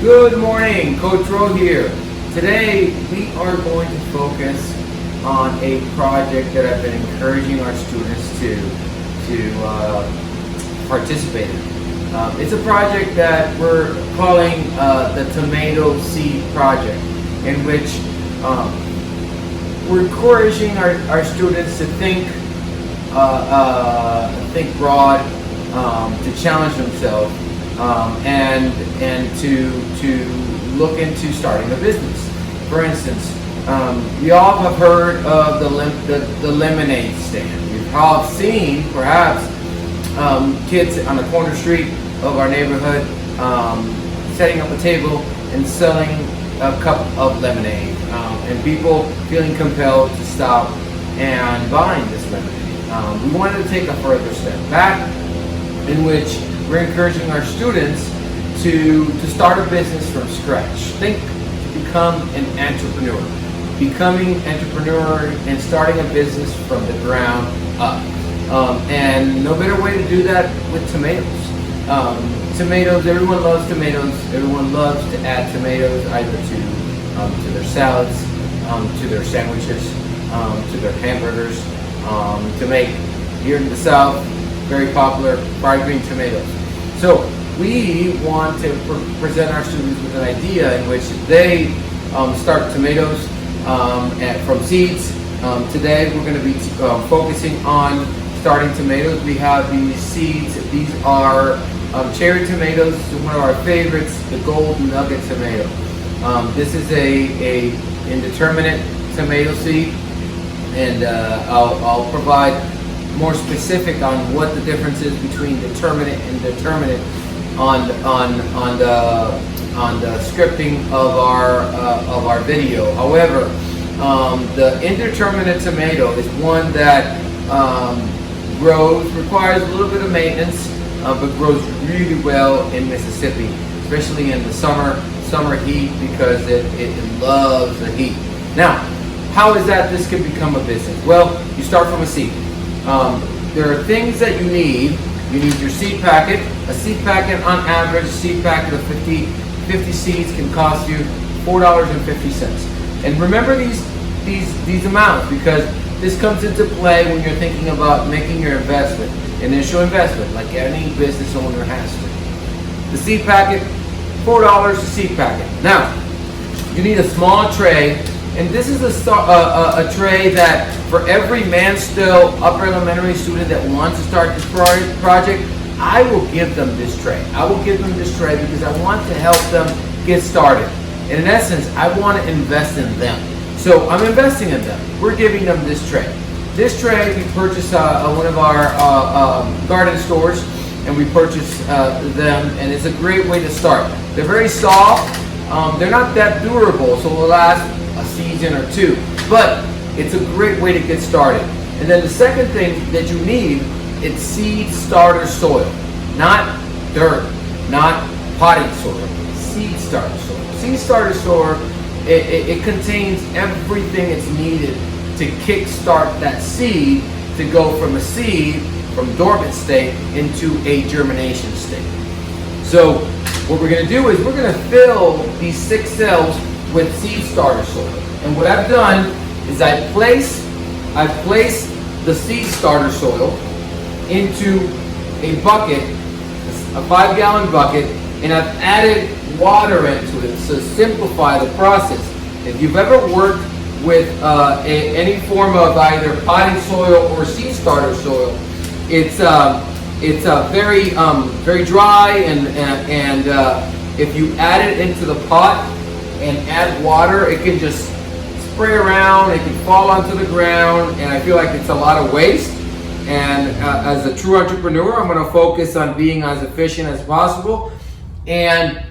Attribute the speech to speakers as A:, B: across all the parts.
A: Good morning, Coach Rowe here. Today we are going to focus on a project that I've been encouraging our students to participate in. It's a project that we're calling the Tomato Seed Project, in which we're encouraging our students to think broad, to challenge themselves, and to look into starting a business. For instance, we all have heard of the lemonade stand. We've all seen, perhaps, kids on the corner street of our neighborhood setting up a table and selling a cup of lemonade, and people feeling compelled to stop and buying this lemonade. We wanted to take a further step back, in which we're encouraging our students to start a business from scratch. Think to become an entrepreneur. Becoming an entrepreneur and starting a business from the ground up. And no better way to do that with tomatoes. Tomatoes, everyone loves tomatoes. Everyone loves to add tomatoes either to their salads, to their sandwiches, to their hamburgers, to make, here in the South, very popular fried green tomatoes. So we want to present our students with an idea in which they start tomatoes from seeds. Today we're going to be focusing on starting tomatoes. We have these seeds. These are cherry tomatoes. This is one of our favorites, the gold nugget tomato. This is a indeterminate tomato seed, and I'll provide more specific on what the difference is between determinate and determinate on the scripting of our video. However, the indeterminate tomato is one that requires a little bit of maintenance, but grows really well in Mississippi, especially in the summer heat, because it loves the heat. Now, how is that this can become a business? Well, you start from a seed. There are things that you need. You need your seed packet. A seed packet, on average, a seed packet of 50 seeds can cost you $4.50. And remember these amounts, because this comes into play when you're thinking about making your investment, initial investment, like any business owner has to. The seed packet, $4 a seed packet. Now, you need a small tray, and this is a tray that for every Mansfield upper elementary student that wants to start this project, I will give them this tray. I will give them this tray because I want to help them get started. And in essence, I want to invest in them. So I'm investing in them. We're giving them this tray. This tray we purchased one of our garden stores, and we purchased them, and it's a great way to start. They're very soft. They're not that durable, so they'll last a season or two, but it's a great way to get started. And then the second thing that you need, it's seed starter soil, not dirt, not potting soil, seed starter soil. Seed starter soil, it contains everything it's needed to kickstart that seed to go from a seed, from dormant state, into a germination state. So what we're going to do is we're going to fill these 6 cells with seed starter soil. And what I've done is I've placed the seed starter soil into a bucket, a 5-gallon bucket, and I've added water into it to simplify the process. If you've ever worked with any form of either potting soil or seed starter soil, it's very dry, and if you add it into the pot and add water, it can just spray around, it can fall onto the ground, and I feel like it's a lot of waste. And as a true entrepreneur, I'm going to focus on being as efficient as possible and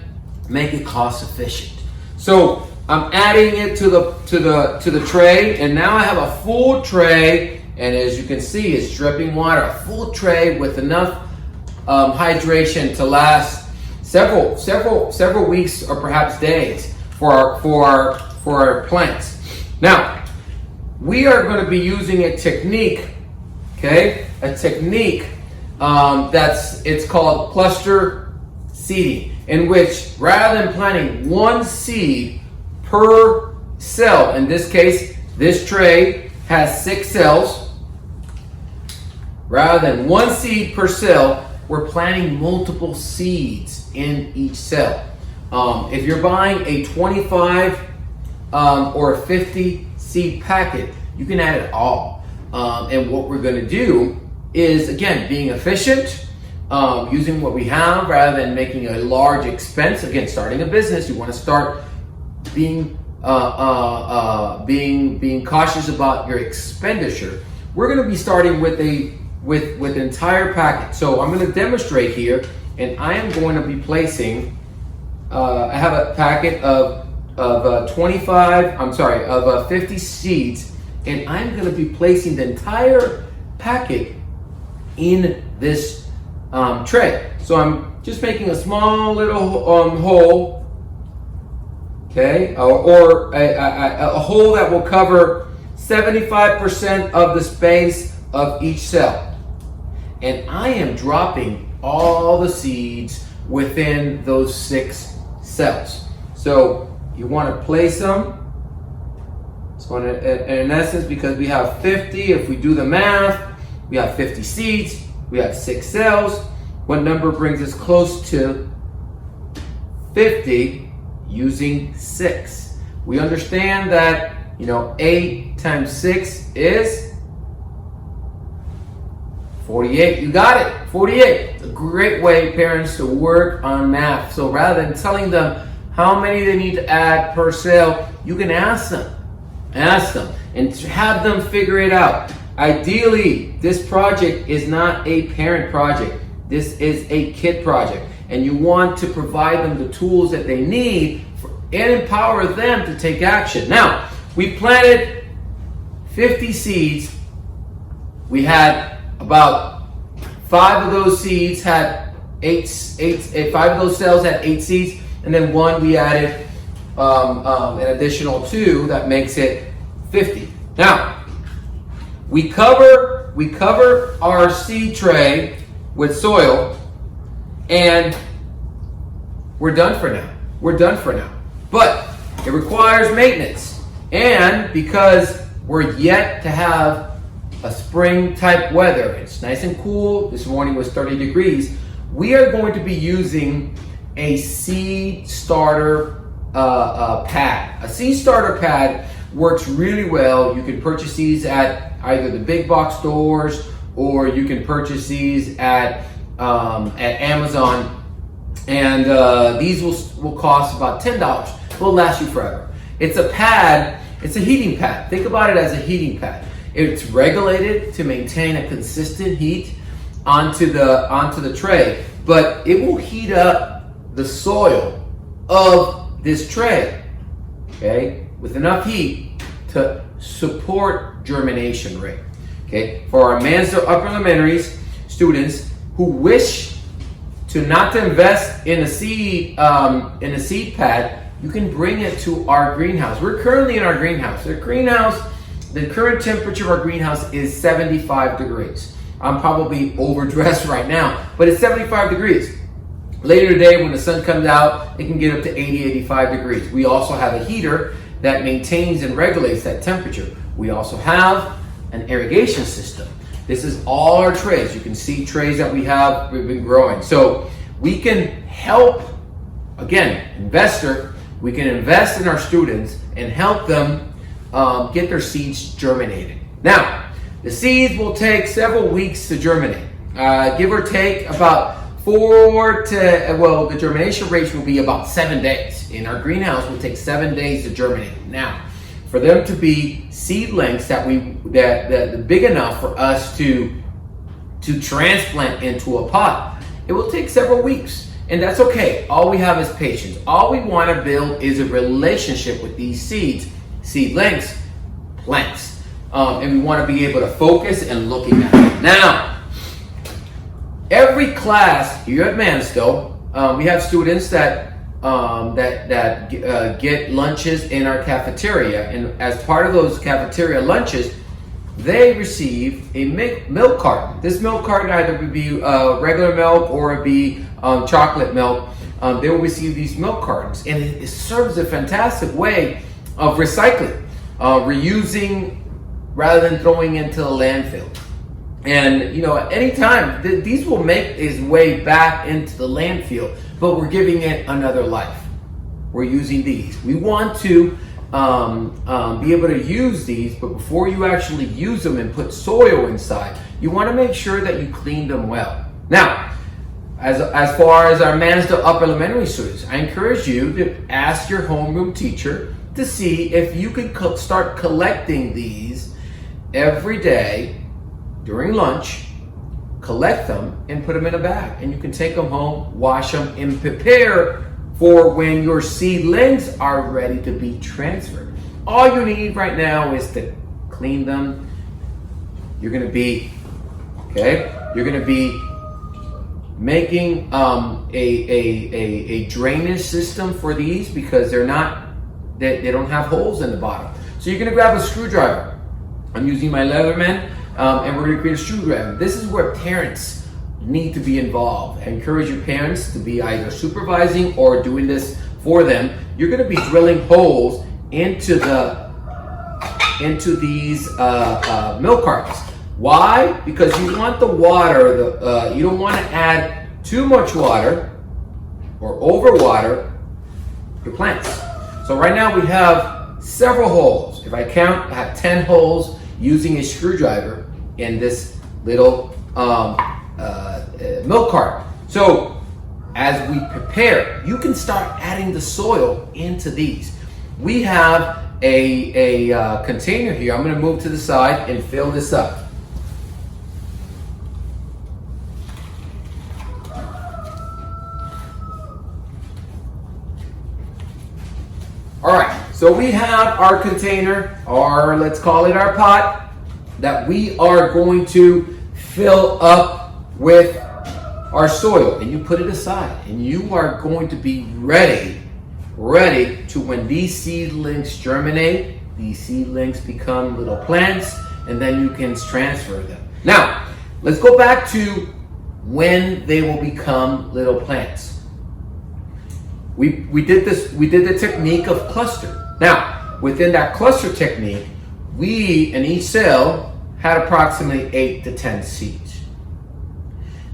A: make it cost efficient. So I'm adding it to the tray, and now I have a full tray, and as you can see, it's dripping water. A full tray with enough hydration to last several weeks or perhaps days for our plants. Now, we are going to be using a technique, okay? A technique it's called cluster seeding, in which rather than planting one seed per cell, in this case, this tray has 6 cells. Rather than one seed per cell, we're planting multiple seeds in each cell. If you're buying a 25 or a 50 seed packet, you can add it all. And what we're going to do is, again, being efficient, using what we have rather than making a large expense. Again, starting a business, you want to start being cautious about your expenditure. We're going to be starting with an entire packet. So I'm going to demonstrate here, and I am going to be placing. I have a packet of 50 seeds, and I'm going to be placing the entire packet in this tray. So I'm just making a small little hole, okay, or a hole that will cover 75% of the space of each cell. And I am dropping all the seeds within those 6 cells. So you want to place them. So in essence, because we have 50, if we do the math, we have 50 seeds, we have 6 cells. What number brings us close to 50 using 6? We understand that, 8 times 6 is 48. You got it, 48. It's a great way, parents, to work on math. So rather than telling them how many they need to add per cell, you can ask them, and have them figure it out. Ideally, this project is not a parent project. This is a kid project, and you want to provide them the tools that they need and empower them to take action. Now, we planted 50 seeds. We had about 5 of those seeds had 5 of those cells had 8 seeds, and then 1 we added an additional 2. That makes it 50. Now we cover our seed tray with soil, and we're done for now. But it requires maintenance, and because we're yet to have a spring type weather, it's nice and cool. This morning was 30 degrees. We are going to be using a seed starter pad. A seed starter pad works really well. You can purchase these at either the big box stores, or you can purchase these at Amazon, and these will cost about $10. Will last you forever. It's a pad. It's a heating pad. Think about it as a heating pad. It's regulated to maintain a consistent heat onto the tray, but it will heat up the soil of this tray, okay, with enough heat to support germination rate. Okay, for our upper elementary students who wish to not invest in a seed pad, you can bring it to our greenhouse. We're currently in our greenhouse. The current temperature of our greenhouse is 75 degrees. I'm probably overdressed right now, but it's 75 degrees. Later today, when the sun comes out, it can get up to 80, 85 degrees. We also have a heater that maintains and regulates that temperature. We also have an irrigation system. This is all our trays. You can see trays that we've been growing. So we can help, again, we can invest in our students and help them get their seeds germinated. Now, the seeds will take several weeks to germinate. Give or take about the germination rate will be about 7 days. In our greenhouse, it will take 7 days to germinate. Now, for them to be seedlings that big enough for us to transplant into a pot, it will take several weeks. And that's okay. All we have is patience. All we want to build is a relationship with these seedlings, plants. And we want to be able to focus and looking at it. Now, every class here at Mansfield, we have students that get lunches in our cafeteria, and as part of those cafeteria lunches, they receive a milk carton. This milk carton either would be regular milk or it be chocolate milk, they will receive these milk cartons, and it serves a fantastic way of recycling, reusing rather than throwing into the landfill. And at any time, these will make its way back into the landfill, but we're giving it another life. We're using these. We want to be able to use these, but before you actually use them and put soil inside, you want to make sure that you clean them well. Now, as far as our Mansdale Upper Elementary students, I encourage you to ask your homeroom teacher to see if you can start collecting these every day during lunch. Collect them and put them in a bag, and you can take them home, wash them, and prepare for when your seedlings are ready to be transferred. All you need right now is to clean them. You're going to be making a drainage system for these, because they don't have holes in the bottom. So you're going to grab a screwdriver. I'm using my Leatherman, and we're going to create a screwdriver. This is where parents need to be involved. I encourage your parents to be either supervising or doing this for them. You're going to be drilling holes into these milk cartons. Why? Because you want the water, you don't want to add too much water or overwater your plants. So right now we have several holes. If I count, I have 10 holes using a screwdriver in this little milk carton. So as we prepare, you can start adding the soil into these. We have a container here. I'm going to move to the side and fill this up. All right, so we have our container, or let's call it our pot, that we are going to fill up with our soil, and you put it aside, and you are going to be ready to, when these seedlings germinate, these seedlings become little plants, and then you can transfer them. Now, let's go back to when they will become little plants. We did the technique of cluster. Now, within that cluster technique, we in each cell had approximately 8 to 10 seeds.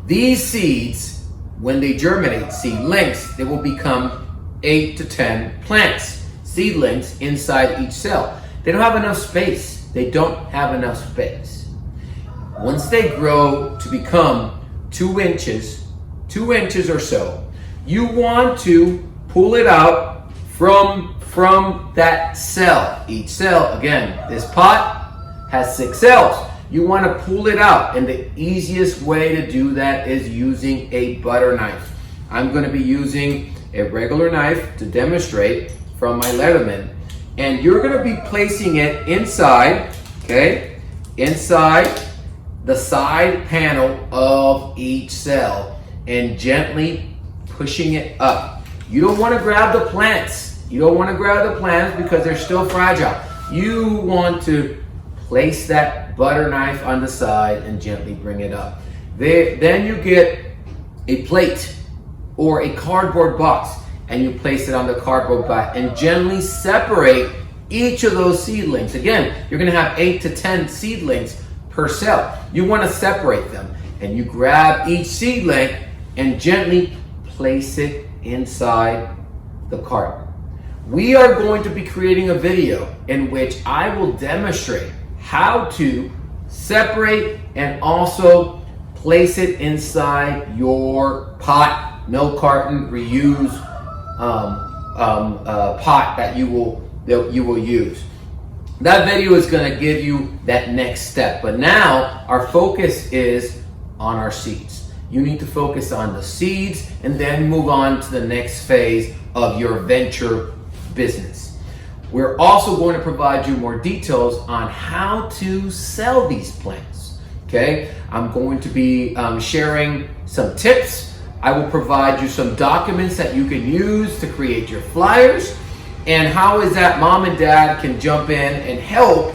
A: These seeds, when they germinate, seedlings, they will become 8 to 10 plants, seedlings inside each cell. They don't have enough space. Once they grow to become 2 inches or so, you want to pull it out from that cell. Each cell, again, this pot has 6 cells. You want to pull it out, and the easiest way to do that is using a butter knife. I'm going to be using a regular knife to demonstrate from my Leatherman, and you're going to be placing it inside the side panel of each cell and gently pushing it up. You don't want to grab the plants. Because they're still fragile. You want to place that butter knife on the side and gently bring it up. Then you get a plate or a cardboard box, and you place it on the cardboard box and gently separate each of those seedlings. Again, you're going to have 8 to 10 seedlings per cell. You want to separate them, and you grab each seedling and gently place it inside the carton. We are going to be creating a video in which I will demonstrate how to separate and also place it inside your pot, milk carton, reuse pot that you will use. That video is going to give you that next step. But now our focus is on our seeds. You need to focus on the seeds and then move on to the next phase of your venture business. We're also going to provide you more details on how to sell these plants. Okay, I'm going to be sharing some tips. I will provide you some documents that you can use to create your flyers, and how is that mom and dad can jump in and help